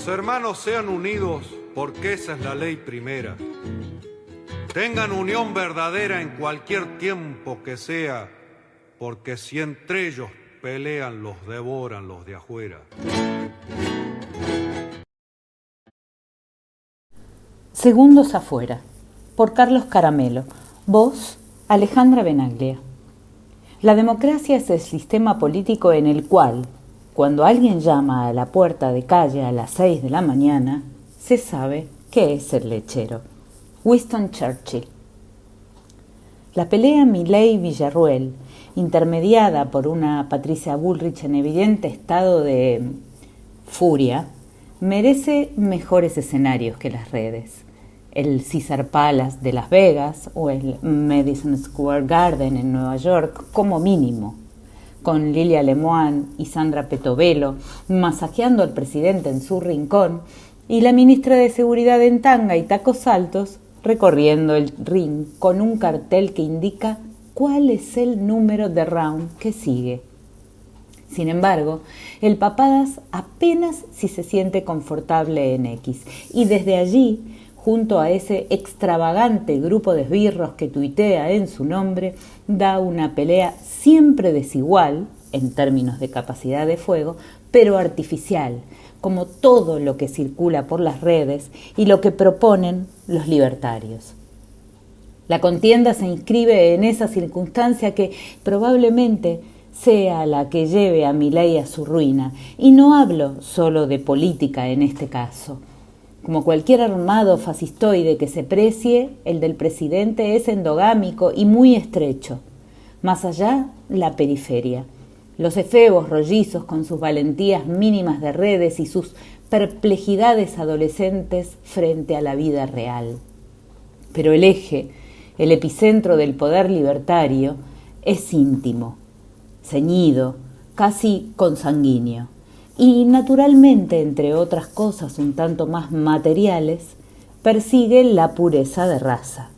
los hermanos sean unidos, porque esa es la ley primera. Tengan unión verdadera en cualquier tiempo que sea, porque si entre ellos pelean, los devoran los de afuera. Segundos afuera, por Carlos Caramelo. Voz, Alejandra Benaglia. La democracia es el sistema político en el cual, cuando alguien llama a la puerta de calle a las 6 de la mañana, se sabe que es el lechero. Winston Churchill. La pelea Milei-Villarruel, intermediada por una Patricia Bullrich en evidente estado de furia, merece mejores escenarios que las redes. El Caesar Palace de Las Vegas o el Madison Square Garden en Nueva York, como mínimo, con Lilia Lemoine y Sandra Petovelo masajeando al presidente en su rincón y la ministra de Seguridad en tanga y tacos altos recorriendo el ring con un cartel que indica cuál es el número de round que sigue. Sin embargo, el Papadas apenas si se siente confortable en X y desde allí, junto a ese extravagante grupo de esbirros que tuitea en su nombre, da una pelea siempre desigual, en términos de capacidad de fuego, pero artificial, como todo lo que circula por las redes y lo que proponen los libertarios. La contienda se inscribe en esa circunstancia que probablemente sea la que lleve a Milei a su ruina, y no hablo solo de política en este caso. Como cualquier armado fascistoide que se precie, el del presidente es endogámico y muy estrecho. Más allá, la periferia. Los efebos rollizos con sus valentías mínimas de redes y sus perplejidades adolescentes frente a la vida real. Pero el eje, el epicentro del poder libertario, es íntimo, ceñido, casi consanguíneo. Y naturalmente, entre otras cosas un tanto más materiales, persigue la pureza de raza.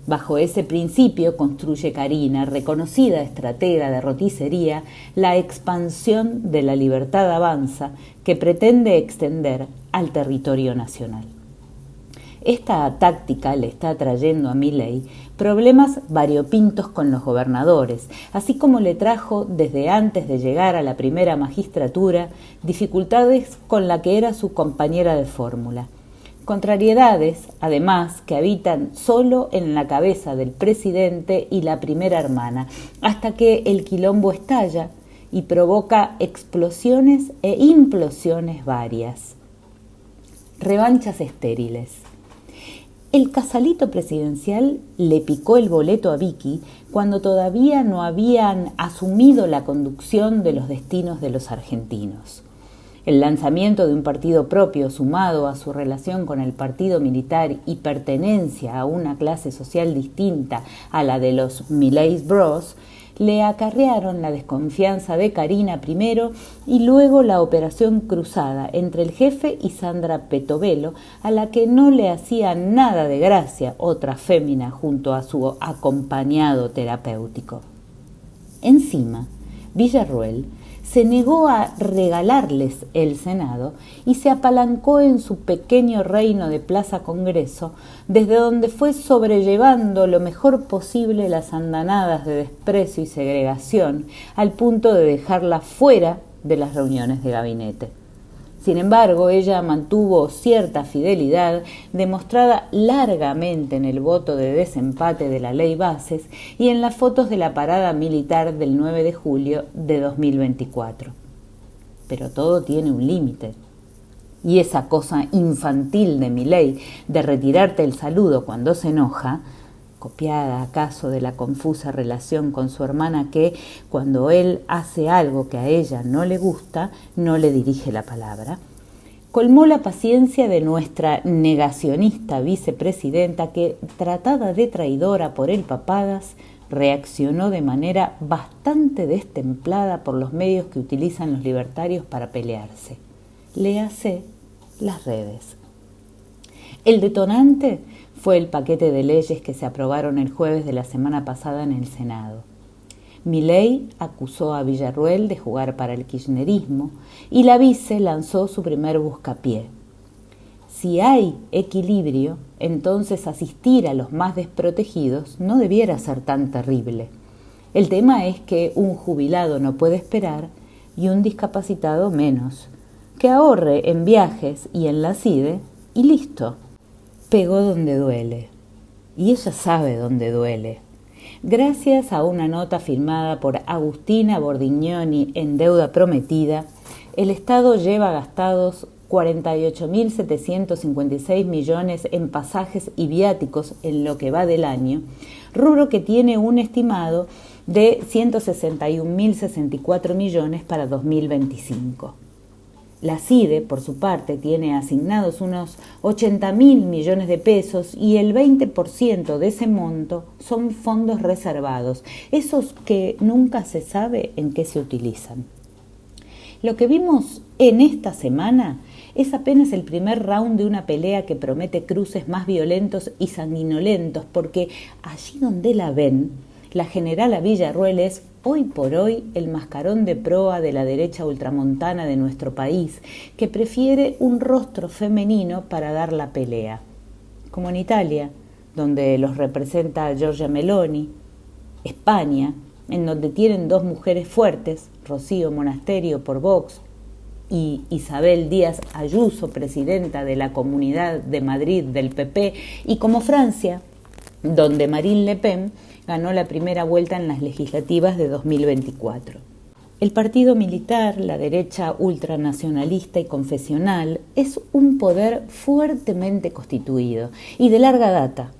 Bajo ese principio construye Karina, reconocida estratega de roticería, la expansión de la libertad avanza que pretende extender al territorio nacional. Esta táctica le está trayendo a Milei problemas variopintos con los gobernadores, así como le trajo desde antes de llegar a la primera magistratura dificultades con la que era su compañera de fórmula. Contrariedades, además, que habitan solo en la cabeza del presidente y la primera hermana, hasta que el quilombo estalla y provoca explosiones e implosiones varias. Revanchas estériles. El Casalito presidencial le picó el boleto a Vicky cuando todavía no habían asumido la conducción de los destinos de los argentinos. El lanzamiento de un partido propio sumado a su relación con el partido militar y pertenencia a una clase social distinta a la de los Milei Bros le acarrearon la desconfianza de Karina primero y luego la operación cruzada entre el jefe y Sandra Petovelo, a la que no le hacía nada de gracia otra fémina junto a su acompañado terapéutico. Encima, Villarruel se negó a regalarles el Senado y se apalancó en su pequeño reino de Plaza Congreso, desde donde fue sobrellevando lo mejor posible las andanadas de desprecio y segregación, al punto de dejarla fuera de las reuniones de gabinete. Sin embargo, ella mantuvo cierta fidelidad, demostrada largamente en el voto de desempate de la Ley Bases y en las fotos de la parada militar del 9 de julio de 2024. Pero todo tiene un límite. Y esa cosa infantil de Milei de retirarte el saludo cuando se enoja, copiada acaso de la confusa relación con su hermana que, cuando él hace algo que a ella no le gusta, no le dirige la palabra, colmó la paciencia de nuestra negacionista vicepresidenta que, tratada de traidora por el Papadas, reaccionó de manera bastante destemplada por los medios que utilizan los libertarios para pelearse. Léase las redes. El detonante fue el paquete de leyes que se aprobaron el jueves de la semana pasada en el Senado. Milei acusó a Villarruel de jugar para el kirchnerismo y la vice lanzó su primer buscapié, Si hay equilibrio, entonces asistir a los más desprotegidos no debiera ser tan terrible. El tema es que un jubilado no puede esperar y un discapacitado menos. Que ahorre en viajes y en la CIDE y listo. Pegó donde duele. Y ella sabe dónde duele. Gracias a una nota firmada por Agustina Bordignoni en Deuda Prometida, el Estado lleva gastados 48.756 millones en pasajes y viáticos en lo que va del año, rubro que tiene un estimado de 161.064 millones para 2025. La CIDE, por su parte, tiene asignados unos 80.000 millones de pesos y el 20% de ese monto son fondos reservados, esos que nunca se sabe en qué se utilizan. Lo que vimos en esta semana es apenas el primer round de una pelea que promete cruces más violentos y sanguinolentos, porque allí donde la ven, la generala Villarruel es hoy por hoy el mascarón de proa de la derecha ultramontana de nuestro país, que prefiere un rostro femenino para dar la pelea. Como en Italia, donde los representa Giorgia Meloni, España, en donde tienen dos mujeres fuertes, Rocío Monasterio por Vox y Isabel Díaz Ayuso, presidenta de la Comunidad de Madrid del PP, y como Francia, donde Marine Le Pen ganó la primera vuelta en las legislativas de 2024. El partido militar, la derecha ultranacionalista y confesional, es un poder fuertemente constituido y de larga data.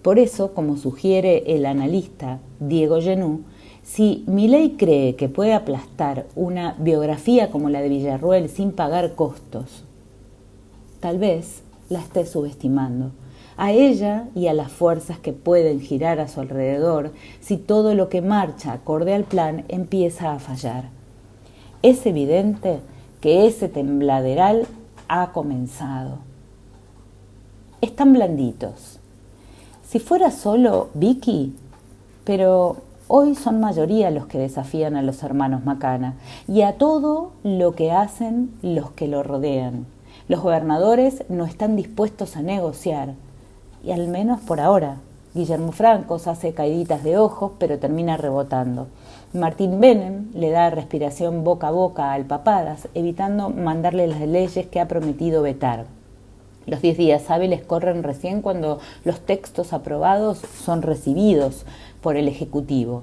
Por eso, como sugiere el analista Diego Genú, si Milei cree que puede aplastar una biografía como la de Villarruel sin pagar costos, tal vez la esté subestimando. A ella y a las fuerzas que pueden girar a su alrededor si todo lo que marcha acorde al plan empieza a fallar. Es evidente que ese tembladeral ha comenzado. Están blanditos. Si fuera solo Vicky, pero hoy son mayoría los que desafían a los hermanos Macana y a todo lo que hacen los que lo rodean. Los gobernadores no están dispuestos a negociar. Y al menos por ahora. Guillermo Francos hace caíditas de ojos, pero termina rebotando. Martín Menem le da respiración boca a boca al Papadas, evitando mandarle las leyes que ha prometido vetar. Los 10 días hábiles corren recién cuando los textos aprobados son recibidos por el Ejecutivo.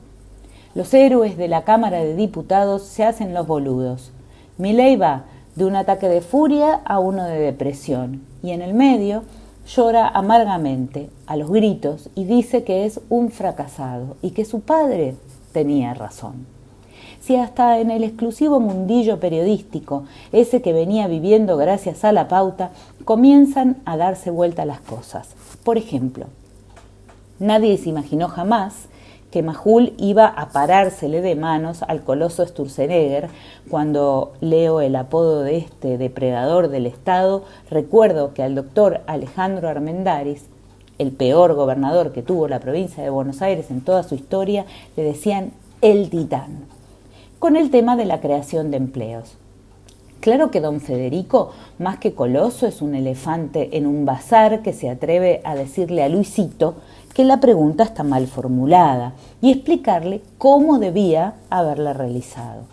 Los héroes de la Cámara de Diputados se hacen los boludos. Milei va de un ataque de furia a uno de depresión, y en el medio llora amargamente, a los gritos, y dice que es un fracasado y que su padre tenía razón. Si hasta en el exclusivo mundillo periodístico, ese que venía viviendo gracias a la pauta, comienzan a darse vuelta las cosas. Por ejemplo, nadie se imaginó jamás que Majul iba a parársele de manos al coloso Sturzenegger. Cuando leo el apodo de este depredador del Estado, recuerdo que al doctor Alejandro Armendáriz, el peor gobernador que tuvo la provincia de Buenos Aires en toda su historia, le decían el titán, con el tema de la creación de empleos. Claro que don Federico, más que coloso, es un elefante en un bazar que se atreve a decirle a Luisito que la pregunta está mal formulada y explicarle cómo debía haberla realizado.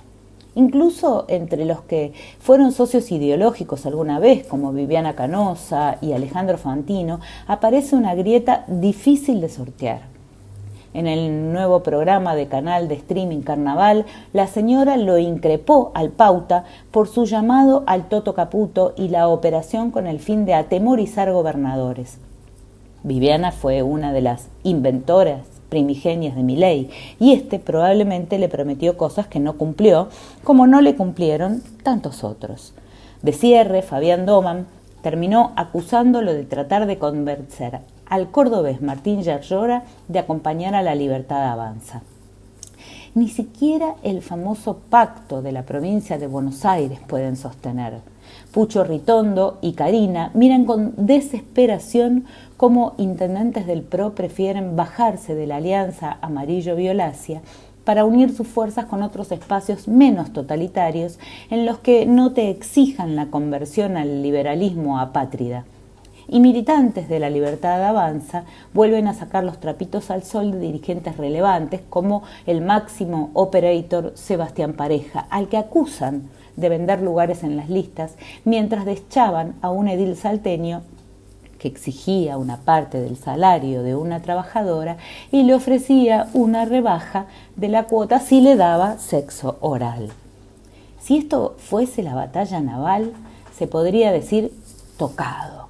Incluso entre los que fueron socios ideológicos alguna vez, como Viviana Canosa y Alejandro Fantino, aparece una grieta difícil de sortear. En el nuevo programa de canal de streaming Carnaval, la señora lo increpó al Pauta por su llamado al Toto Caputo y la operación con el fin de atemorizar gobernadores. Viviana fue una de las inventoras primigenias de Milei y este probablemente le prometió cosas que no cumplió, como no le cumplieron tantos otros. De cierre, Fabián Doman terminó acusándolo de tratar de convencer al cordobés Martín Yarlora de acompañar a La Libertad Avanza. Ni siquiera el famoso pacto de la provincia de Buenos Aires pueden sostener. Pucho Ritondo y Karina miran con desesperación cómo intendentes del PRO prefieren bajarse de la alianza amarillo-violácea para unir sus fuerzas con otros espacios menos totalitarios en los que no te exijan la conversión al liberalismo apátrida. y militantes de La Libertad Avanza vuelven a sacar los trapitos al sol de dirigentes relevantes como el máximo operator Sebastián Pareja, al que acusan de vender lugares en las listas, mientras deschaban a un edil salteño que exigía una parte del salario de una trabajadora y le ofrecía una rebaja de la cuota si le daba sexo oral. Si esto fuese la batalla naval, se podría decir tocado.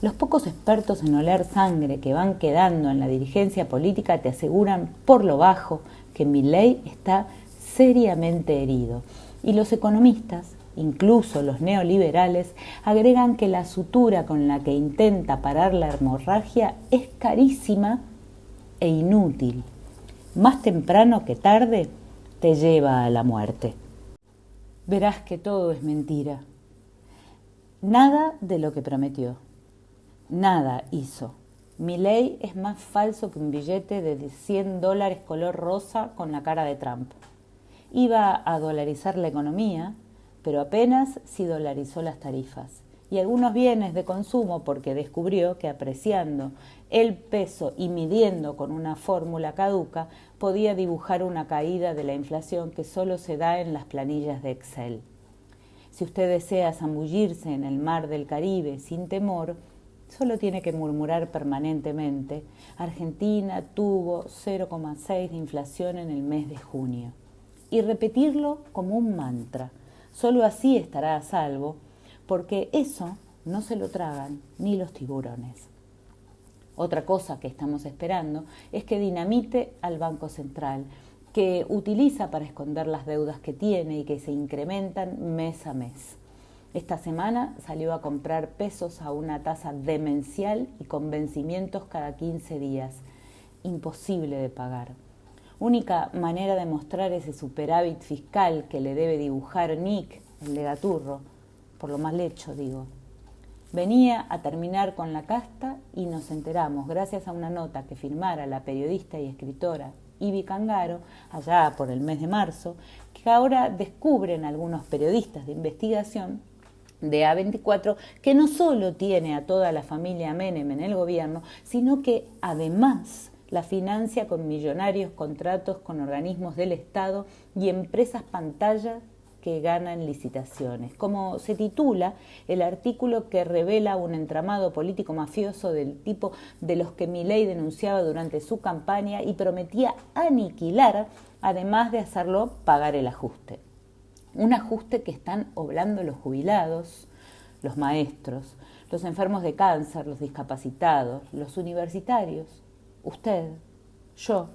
Los pocos expertos en oler sangre que van quedando en la dirigencia política te aseguran por lo bajo que Milei está seriamente herido. Y los economistas, incluso los neoliberales, agregan que la sutura con la que intenta parar la hemorragia es carísima e inútil. Más temprano que tarde te lleva a la muerte. Verás que todo es mentira. Nada de lo que prometió. Nada hizo. Milei es más falso que un billete de $100 color rosa con la cara de Trump. Iba a dolarizar la economía, pero apenas si dolarizó las tarifas y algunos bienes de consumo porque descubrió que apreciando el peso y midiendo con una fórmula caduca podía dibujar una caída de la inflación que solo se da en las planillas de Excel. Si usted desea zambullirse en el mar del Caribe sin temor, solo tiene que murmurar permanentemente: Argentina tuvo 0,6 de inflación en el mes de junio, y repetirlo como un mantra. Solo así estará a salvo, porque eso no se lo tragan ni los tiburones. Otra cosa que estamos esperando es que dinamite al Banco Central, que utiliza para esconder las deudas que tiene y que se incrementan mes a mes. Esta semana salió a comprar pesos a una tasa demencial y con vencimientos cada 15 días. Imposible de pagar. Única manera de mostrar ese superávit fiscal que le debe dibujar Nick, el de Gaturro, por lo mal hecho, digo. Venía a terminar con la casta y nos enteramos, gracias a una nota que firmara la periodista y escritora Ibi Cangaro, allá por el mes de marzo, que ahora descubren algunos periodistas de investigación de A24, que no solo tiene a toda la familia Menem en el gobierno, sino que además la financia con millonarios contratos con organismos del Estado y empresas pantalla que ganan licitaciones. Como se titula el artículo que revela un entramado político mafioso del tipo de los que Milei denunciaba durante su campaña y prometía aniquilar, además de hacerlo pagar el ajuste. Un ajuste que están oblando los jubilados, los maestros, los enfermos de cáncer, los discapacitados, los universitarios, usted, yo,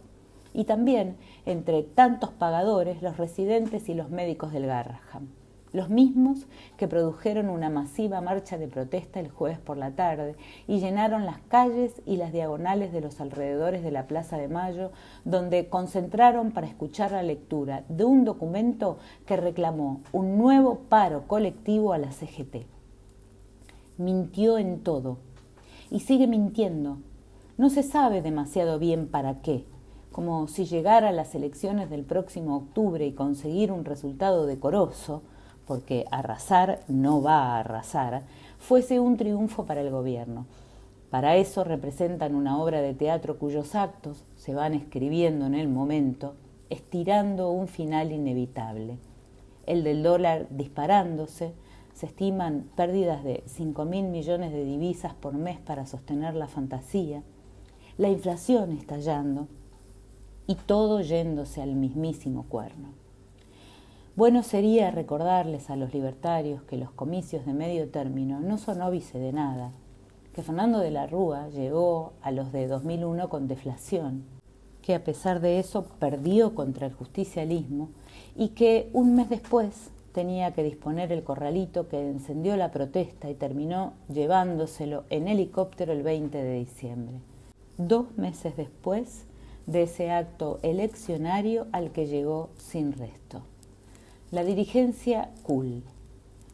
y también, entre tantos pagadores, los residentes y los médicos del Garraham, los mismos que produjeron una masiva marcha de protesta el jueves por la tarde y llenaron las calles y las diagonales de los alrededores de la Plaza de Mayo, donde concentraron para escuchar la lectura de un documento que reclamó un nuevo paro colectivo a la CGT. Mintió en todo y sigue mintiendo. No se sabe demasiado bien para qué, como si llegara a las elecciones del próximo octubre y conseguir un resultado decoroso, porque arrasar no va a arrasar, fuese un triunfo para el gobierno. Para eso representan una obra de teatro cuyos actos se van escribiendo en el momento, estirando un final inevitable. El del dólar disparándose, se estiman pérdidas de 5.000 millones de divisas por mes para sostener la fantasía, la inflación estallando y todo yéndose al mismísimo cuerno. Bueno sería recordarles a los libertarios que los comicios de medio término no son óbice de nada, que Fernando de la Rúa llegó a los de 2001 con deflación, que a pesar de eso perdió contra el justicialismo y que un mes después tenía que disponer el corralito que encendió la protesta y terminó llevándoselo en helicóptero el 20 de diciembre. 2 meses después de ese acto eleccionario al que llegó sin resto. La dirigencia cool,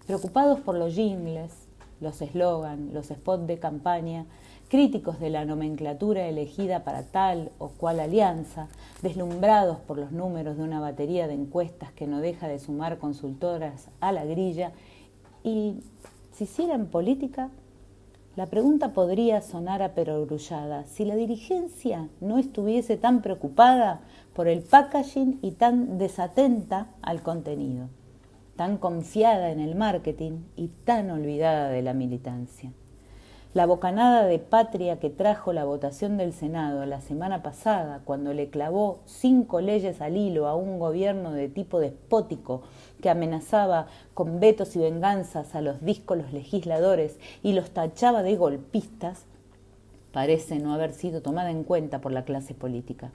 preocupados por los jingles, los eslogan, los spots de campaña, críticos de la nomenclatura elegida para tal o cual alianza, deslumbrados por los números de una batería de encuestas que no deja de sumar consultoras a la grilla, y si hicieran política, La pregunta podría sonar a perogrullada si la dirigencia no estuviese tan preocupada por el packaging y tan desatenta al contenido, tan confiada en el marketing y tan olvidada de la militancia. La bocanada de patria que trajo la votación del Senado la semana pasada, cuando le clavó 5 leyes al hilo a un gobierno de tipo despótico que amenazaba con vetos y venganzas a los díscolos legisladores y los tachaba de golpistas, parece no haber sido tomada en cuenta por la clase política.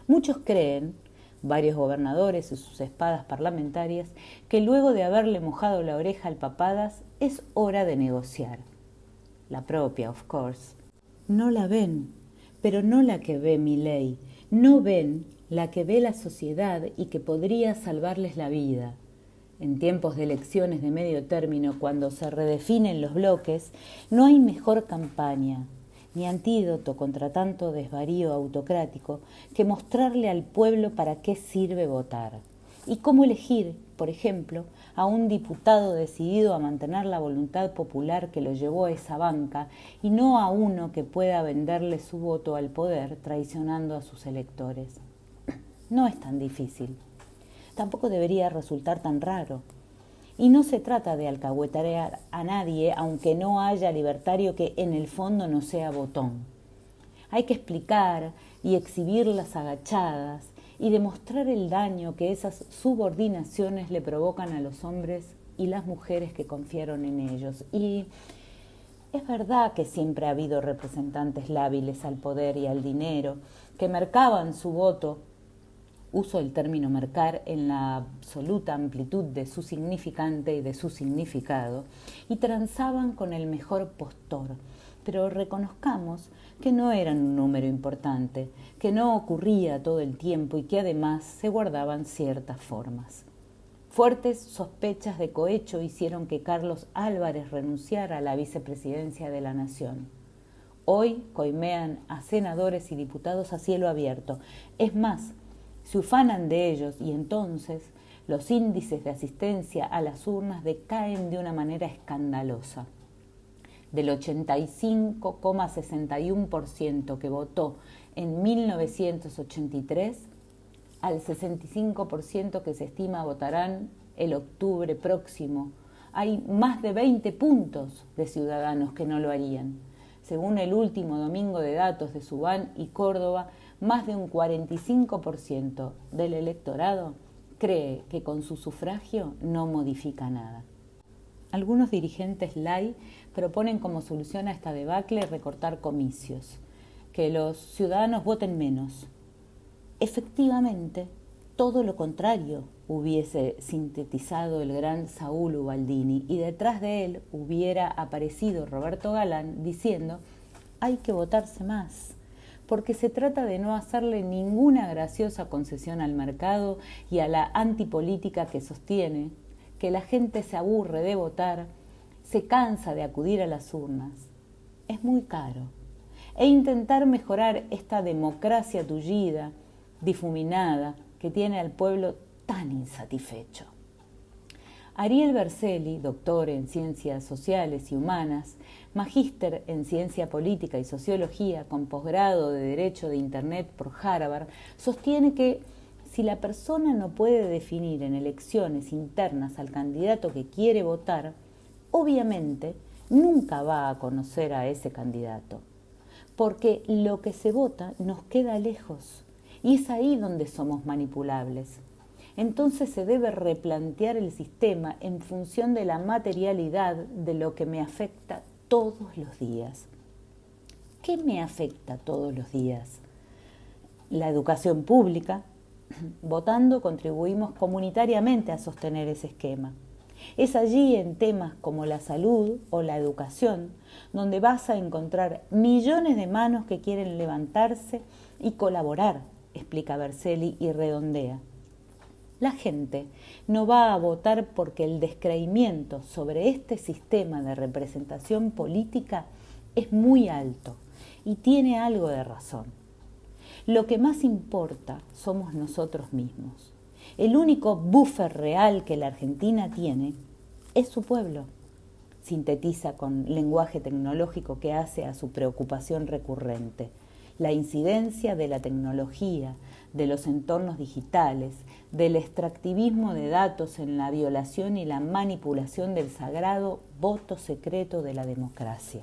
Muchos creen, varios gobernadores y sus espadas parlamentarias, que luego de haberle mojado la oreja al Papadas es hora de negociar. La propia, of course. No la ven, pero no la que ve Milei. No ven la que ve la sociedad y que podría salvarles la vida. En tiempos de elecciones de medio término, cuando se redefinen los bloques, no hay mejor campaña, ni antídoto contra tanto desvarío autocrático, que mostrarle al pueblo para qué sirve votar. Y cómo elegir, por ejemplo, a un diputado decidido a mantener la voluntad popular que lo llevó a esa banca y no a uno que pueda venderle su voto al poder traicionando a sus electores. No es tan difícil. Tampoco debería resultar tan raro. Y no se trata de alcahuetear a nadie, aunque no haya libertario que en el fondo no sea botón. Hay que explicar y exhibir las agachadas y demostrar el daño que esas subordinaciones le provocan a los hombres y las mujeres que confiaron en ellos. Y es verdad que siempre ha habido representantes lábiles al poder y al dinero, que mercaban su voto, uso el término mercar en la absoluta amplitud de su significante y de su significado, y transaban con el mejor postor. Pero reconozcamos que no eran un número importante, que no ocurría todo el tiempo y que además se guardaban ciertas formas. Fuertes sospechas de cohecho hicieron que Carlos Álvarez renunciara a la vicepresidencia de la Nación. Hoy coimean a senadores y diputados a cielo abierto. Es más, se ufanan de ellos y entonces los índices de asistencia a las urnas decaen de una manera escandalosa. Del 85,61% que votó en 1983 al 65% que se estima votarán el octubre próximo. Hay más de 20 puntos de ciudadanos que no lo harían. Según el último domingo de datos de Subán y Córdoba, más de un 45% del electorado cree que con su sufragio no modifica nada. Algunos dirigentes LAI proponen como solución a esta debacle recortar comicios, que los ciudadanos voten menos. Efectivamente, todo lo contrario hubiese sintetizado el gran Saúl Ubaldini y detrás de él hubiera aparecido Roberto Galán diciendo hay que votarse más, porque se trata de no hacerle ninguna graciosa concesión al mercado y a la antipolítica que sostiene que la gente se aburre de votar, se cansa de acudir a las urnas. Es muy caro. E intentar mejorar esta democracia tullida, difuminada, que tiene al pueblo tan insatisfecho. Ariel Berzelli, doctor en Ciencias Sociales y Humanas, magíster en Ciencia Política y Sociología con posgrado de Derecho de Internet por Harvard, sostiene que si la persona no puede definir en elecciones internas al candidato que quiere votar, obviamente nunca va a conocer a ese candidato, porque lo que se vota nos queda lejos y es ahí donde somos manipulables. Entonces se debe replantear el sistema en función de la materialidad de lo que me afecta todos los días. ¿Qué me afecta todos los días? La educación pública. Votando contribuimos comunitariamente a sostener ese esquema. Es allí en temas como la salud o la educación donde vas a encontrar millones de manos que quieren levantarse y colaborar, explica Berzelli y redondea. La gente no va a votar porque el descreimiento sobre este sistema de representación política es muy alto y tiene algo de razón. Lo que más importa somos nosotros mismos. El único buffer real que la Argentina tiene es su pueblo. sintetiza con lenguaje tecnológico que hace a su preocupación recurrente: la incidencia de la tecnología, de los entornos digitales, del extractivismo de datos en la violación y la manipulación del sagrado voto secreto de la democracia.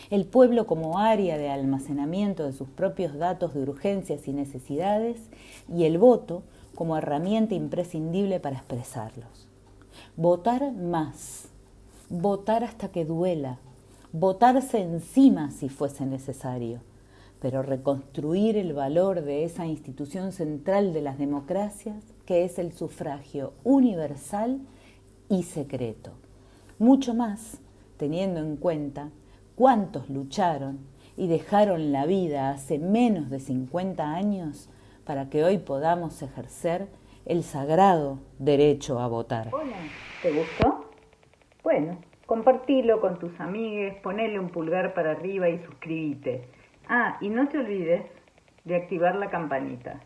El pueblo como área de almacenamiento de sus propios datos de urgencias y necesidades, y el voto como herramienta imprescindible para expresarlos. Votar más, votar hasta que duela, votarse encima si fuese necesario, pero reconstruir el valor de esa institución central de las democracias que es el sufragio universal y secreto. Mucho más teniendo en cuenta cuántos lucharon y dejaron la vida hace menos de 50 años para que hoy podamos ejercer el sagrado derecho a votar. Hola, ¿te gustó? Bueno, compartilo con tus amigues, ponele un pulgar para arriba y suscríbete. Ah, y no te olvides de activar la campanita.